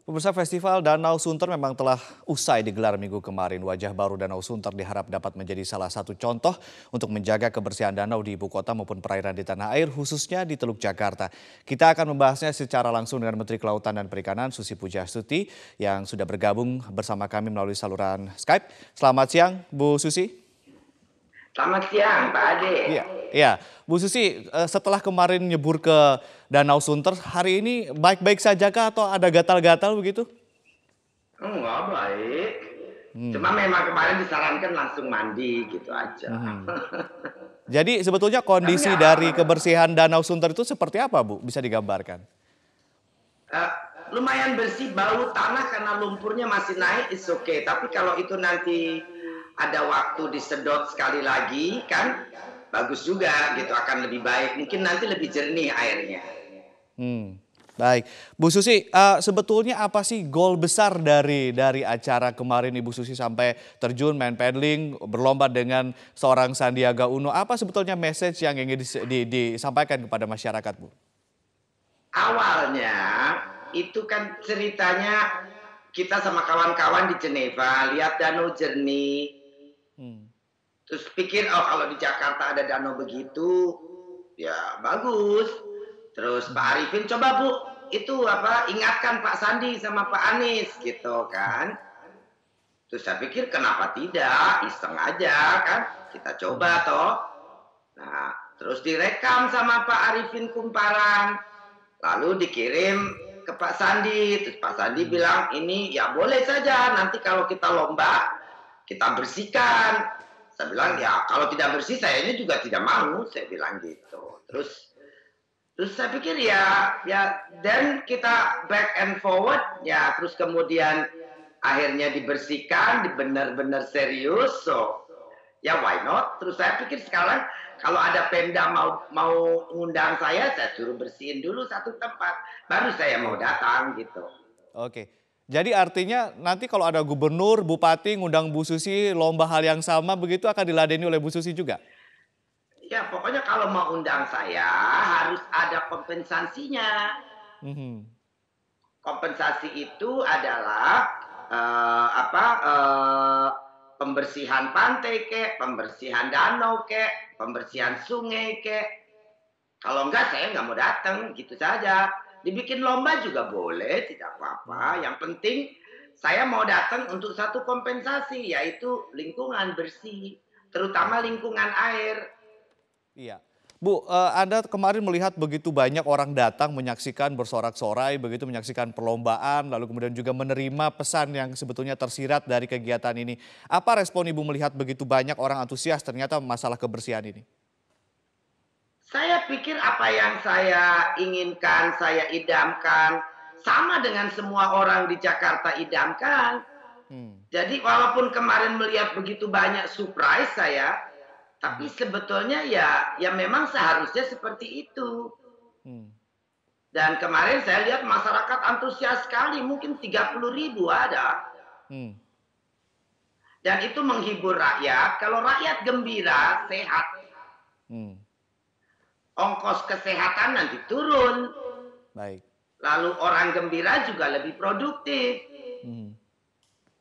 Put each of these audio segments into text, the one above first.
Pemirsa Festival Danau Sunter memang telah usai digelar minggu kemarin. Wajah baru Danau Sunter diharap dapat menjadi salah satu contoh untuk menjaga kebersihan danau di ibu kota maupun perairan di tanah air, khususnya di Teluk Jakarta. Kita akan membahasnya secara langsung dengan Menteri Kelautan dan Perikanan Susi Pujiastuti yang sudah bergabung bersama kami melalui saluran Skype. Selamat siang, Bu Susi. Selamat siang, Pak Ade. Iya, Bu Susi, setelah kemarin nyebur ke Danau Sunter, hari ini baik-baik saja kah atau ada gatal-gatal begitu? Enggak baik. Hmm. Cuma memang kemarin disarankan langsung mandi gitu aja. Mhm. Jadi sebetulnya Tapi kondisi nggak apa-apa. dari kebersihan Danau Sunter itu seperti apa, Bu? Bisa digambarkan? Eh, lumayan bersih, bau tanah karena lumpurnya masih naik, is okay. Tapi kalau itu nanti ada waktu disedot sekali lagi, kan bagus juga gitu, akan lebih baik. Mungkin nanti lebih jernih airnya. Hmm. Baik, Bu Susi, sebetulnya apa sih goal besar dari acara kemarin Ibu Susi sampai terjun main paddling, berlomba dengan seorang Sandiaga Uno? Apa sebetulnya message yang ingin disampaikan kepada masyarakat, Bu? Awalnya itu kan ceritanya kita sama kawan-kawan di Geneva lihat danau jernih. Hmm. Terus pikir, oh kalau di Jakarta ada danau begitu, ya bagus. Terus Pak Mhm. Arifin, coba Bu, itu apa, ingatkan Pak Sandi sama Pak Anies gitu kan. Terus saya pikir kenapa tidak, iseng aja kan, kita coba Mhm. toh. Nah, terus direkam sama Pak Arifin Kumparan, lalu dikirim ke Pak Sandi. Terus Pak Sandi Mhm. bilang, ini ya boleh saja, nanti kalau kita lomba, kita bersihkan. Saya bilang, Mhm. ya kalau tidak bersih saya ini juga tidak mau, saya bilang gitu. Terus saya pikir ya dan kita back and forward ya, terus kemudian akhirnya dibersihkan, benar-benar serius. So ya why not? Terus saya pikir sekarang kalau ada Pemda mau ngundang saya suruh bersihin dulu satu tempat, baru saya mau Oke. datang gitu. Oke. Jadi artinya nanti kalau ada gubernur, bupati ngundang Bu Susi lomba hal yang sama begitu akan diladeni oleh Bu Susi juga? Ya pokoknya kalau mau undang saya harus ada kompensasinya. Mhm. Kompensasi itu adalah pembersihan pantai kek, pembersihan danau kek, pembersihan sungai kek. Kalau enggak saya nggak mau datang, gitu saja. Dibikin lomba juga boleh, tidak apa-apa. Mhm. Yang penting saya mau datang untuk satu kompensasi, yaitu lingkungan bersih, terutama Oke. lingkungan air. Iya. Bu, Anda kemarin melihat begitu banyak orang datang menyaksikan bersorak-sorai, begitu menyaksikan perlombaan, lalu kemudian juga menerima pesan yang sebetulnya tersirat dari kegiatan ini. Apa respon Ibu melihat begitu banyak orang antusias ternyata masalah kebersihan ini? Saya pikir apa yang saya inginkan, saya idamkan, sama dengan semua orang di Jakarta idamkan. Hmm. Jadi walaupun kemarin melihat begitu banyak surprise saya, tapi Mhm. sebetulnya ya memang seharusnya seperti itu. Hmm. Dan kemarin saya lihat masyarakat antusias sekali, mungkin 30.000 ada. Hmm. Dan itu menghibur rakyat. Kalau rakyat gembira, sehat, Hmm. ongkos kesehatan nanti turun. Baik. Lalu orang gembira juga lebih produktif. Hmm.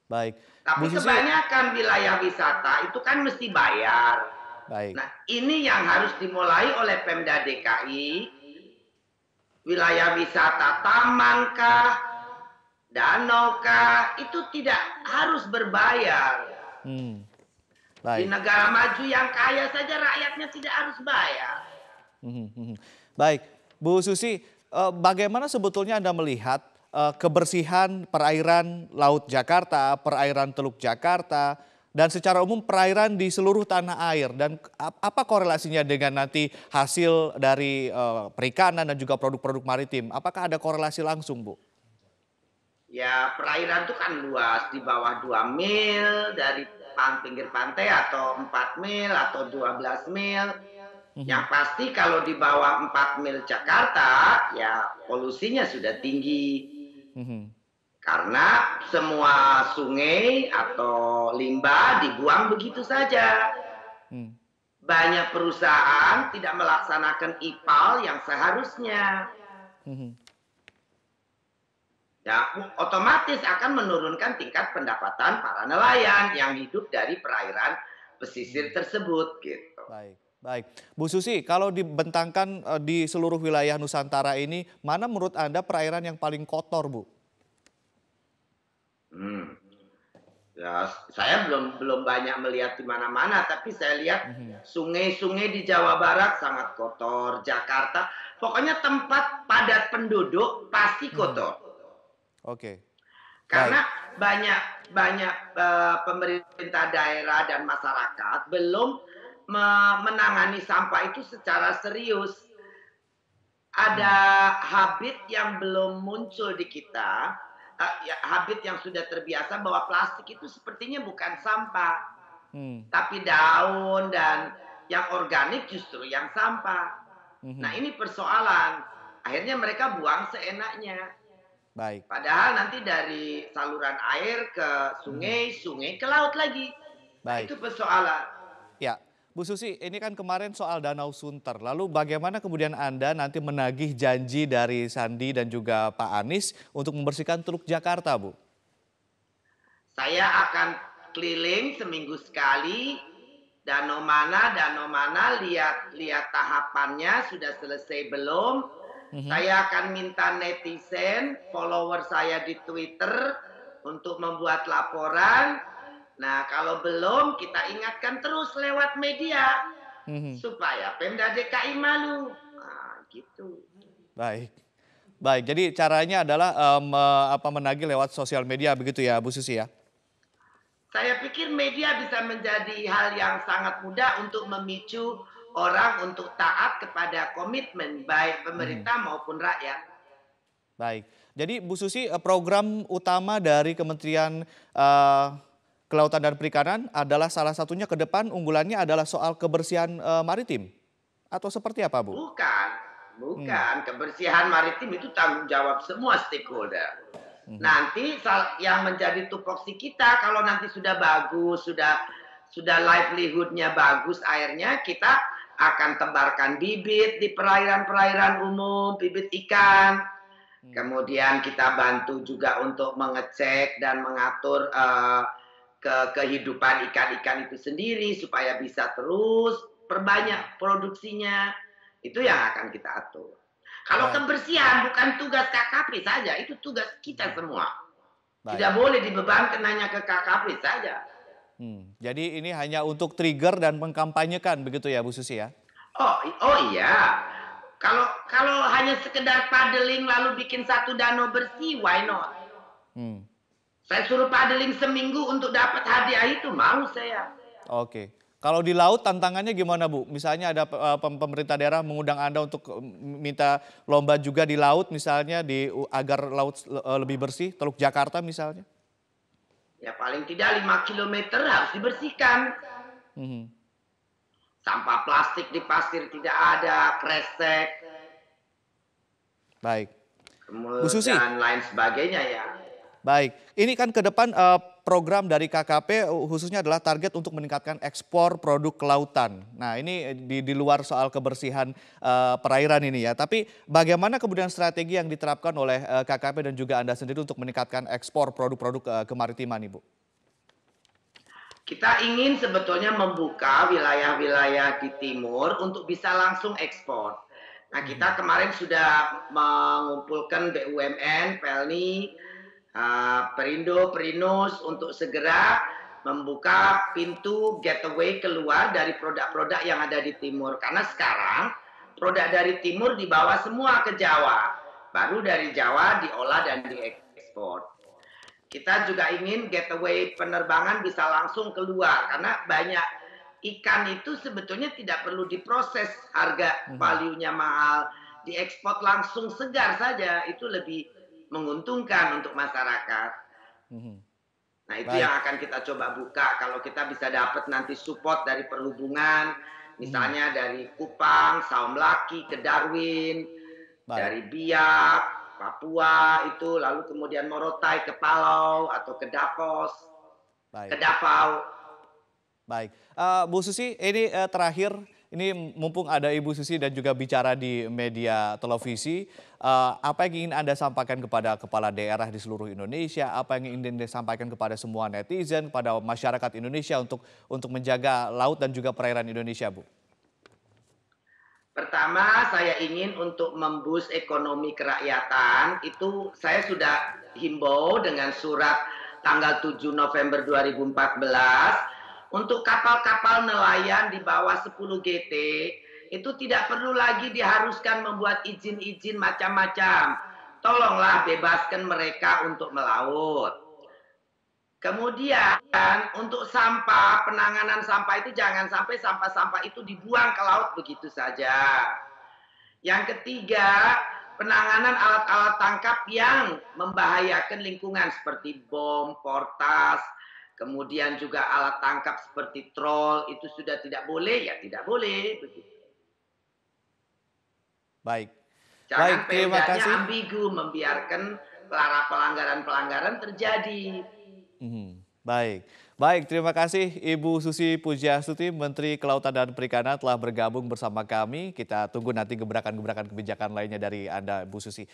Baik. Tapi Bu Susi, kebanyakan wilayah wisata itu kan mesti bayar. baik. Nah, ini yang harus dimulai oleh Pemda DKI, wilayah wisata taman kah, danau kah, itu tidak harus berbayar. Hmm. Di Baik. negara maju yang kaya saja rakyatnya tidak harus bayar. Mhm, mhm. Baik, Bu Susi, bagaimana sebetulnya Anda melihat kebersihan perairan Laut Jakarta, perairan Teluk Jakarta, dan secara umum perairan di seluruh tanah air dan apa korelasinya dengan nanti hasil dari perikanan dan juga produk-produk maritim? Apakah ada korelasi langsung, Bu? Ya, perairan itu kan luas, di bawah 2 mil dari pinggir pantai atau 4 mil atau 12 mil. Yang Mhm, pasti kalau di bawah 4 mil Jakarta, ya polusinya sudah tinggi. mhm, Karena semua sungai atau limbah dibuang begitu saja. mhm, Banyak perusahaan tidak melaksanakan IPAL yang seharusnya. mhm. Ya, otomatis akan menurunkan tingkat pendapatan para nelayan yang hidup dari perairan pesisir Hmm. tersebut gitu. Baik, baik. Bu Susi, kalau dibentangkan di seluruh wilayah Nusantara ini, mana menurut Anda perairan yang paling kotor, Bu? Hmm. Ya, saya belum belum banyak melihat di mana-mana, tapi saya lihat Mhm. sungai-sungai di Jawa Barat sangat kotor, Jakarta, pokoknya tempat padat penduduk pasti Mhm. kotor. Oke, baik. Karena banyak banyak pemerintah daerah dan masyarakat belum menangani sampah itu secara serius. Ada Hmm. habit yang belum muncul di kita, ya habit yang sudah terbiasa bahwa plastik itu sepertinya bukan sampah, Hmm. tapi daun dan yang organik justru yang sampah. Nah, Mhm. ini persoalan. Akhirnya mereka buang seenaknya. Baik. Padahal nanti dari saluran air ke Mhm. sungai, sungai ke laut lagi. Nah, Baik. itu persoalan. Ya, Bu Susi, ini kan kemarin soal Danau Sunter. Lalu bagaimana kemudian Anda nanti menagih janji dari Sandi dan juga Pak Anies untuk membersihkan Teluk Jakarta, Bu? Saya akan keliling seminggu sekali, danau mana, lihat lihat tahapannya sudah selesai belum. Mhm. Saya akan minta netizen, follower saya di Twitter untuk membuat laporan. Nah, kalau belum kita ingatkan terus lewat media Mhm. supaya Pemda DKI malu. Nah, gitu. Baik. Baik, jadi caranya adalah, menagih lewat sosial media begitu ya, Bu Susi ya? Saya pikir media bisa menjadi hal yang sangat mudah untuk memicu orang untuk taat kepada komitmen baik Mhm. pemerintah maupun rakyat. Baik. Jadi Bu Susi, program utama dari Kementerian, eee, Kelautan dan Perikanan adalah salah satunya ke depan unggulannya adalah soal kebersihan, maritim? Atau seperti apa, Bu? Bukan, Hmm. bukan. Kebersihan maritim itu tanggung jawab semua stakeholder. Mhm. Nanti yang menjadi tupoksi kita kalau nanti sudah bagus, sudah livelihood-nya bagus airnya, kita akan tebarkan bibit di perairan-perairan umum, bibit ikan. Mmm. Kemudian kita bantu juga untuk mengecek dan mengatur kehidupan ikan-ikan itu sendiri supaya bisa terus Mhm. perbanyak produksinya. Itu yang akan kita atur. Kalau Baik. kebersihan bukan tugas KKP saja, itu tugas kita Mhm. semua. Tidak Baik. boleh dibebankan hanya ke KKP saja. Jadi ini hanya untuk trigger dan mengkampanyekan begitu ya, Bu Susi ya? Oh iya. Kalau kalau hanya sekedar paddling lalu bikin satu danau bersih, why not? Mmm. Saya suruh paddling seminggu untuk dapat hadiah itu, mau saya. Oke. Kalau di laut tantangannya gimana, Bu? Misalnya ada pemerintah daerah mengundang Anda untuk, minta lomba juga di laut misalnya agar laut lebih bersih, Teluk Jakarta misalnya? Ya paling tidak 5 kilometer harus dibersihkan. Mhm. Sampah plastik di pasir tidak ada, kresek, Baik. Bu Susi, dan lain sebagainya ya. baik. Ini kan ke depan, program dari KKP khususnya adalah target untuk meningkatkan ekspor produk kelautan. Nah ini di luar soal kebersihan, perairan ini ya. Tapi bagaimana kemudian strategi yang diterapkan oleh, KKP dan juga Anda sendiri untuk meningkatkan ekspor produk-produk, kemaritiman nih, Bu? Kita ingin sebetulnya membuka wilayah-wilayah di timur untuk bisa langsung ekspor. Nah, Mhm. kita kemarin sudah mengumpulkan BUMN, Pelni, Perindo, Perinus untuk segera membuka pintu gateway keluar dari produk-produk yang ada di timur. Karena sekarang produk dari timur dibawa semua ke Jawa. Baru dari Jawa diolah dan diekspor. Kita juga ingin gateway penerbangan bisa langsung keluar karena banyak ikan itu sebetulnya tidak perlu diproses, harga Mhm. value-nya mahal, diekspor langsung segar saja itu lebih menguntungkan untuk masyarakat. Mhm. Nah, itu yang Baik. akan kita coba buka kalau kita bisa dapat nanti support dari perhubungan, Mhm. misalnya dari Kupang, Saum Laki ke Darwin, Baik. dari Biak, Papua itu, lalu kemudian Morotai ke Palau atau ke Davos, ke Baik. Davao. Baik, Bu Susi ini, terakhir ini mumpung ada Ibu Susi dan juga bicara di media televisi, apa yang ingin Anda sampaikan kepada kepala daerah di seluruh Indonesia, apa yang ingin disampaikan kepada semua netizen, kepada masyarakat Indonesia untuk menjaga laut dan juga perairan Indonesia, Bu? Pertama, saya ingin untuk memboost ekonomi kerakyatan, itu saya sudah himbau dengan surat tanggal 7 November 2014, untuk kapal-kapal nelayan di bawah 10 GT, itu tidak perlu lagi diharuskan membuat izin-izin macam-macam. Tolonglah bebaskan mereka untuk melaut. Kemudian untuk sampah, penanganan sampah itu jangan sampai sampah-sampah itu dibuang ke laut begitu saja. Yang ketiga, penanganan alat-alat tangkap yang membahayakan lingkungan seperti bom, portas, kemudian juga alat tangkap seperti troll itu sudah tidak boleh, ya tidak boleh begitu. Baik. Baik, Jangan terima Pemdanya kasih. ambigu membiarkan pelanggaran-pelanggaran terjadi. Baik. Baik, terima kasih Ibu Susi Pujiastuti, Menteri Kelautan dan Perikanan telah bergabung bersama kami. Kita tunggu nanti gebrakan-gebrakan kebijakan lainnya dari Anda, Bu Susi.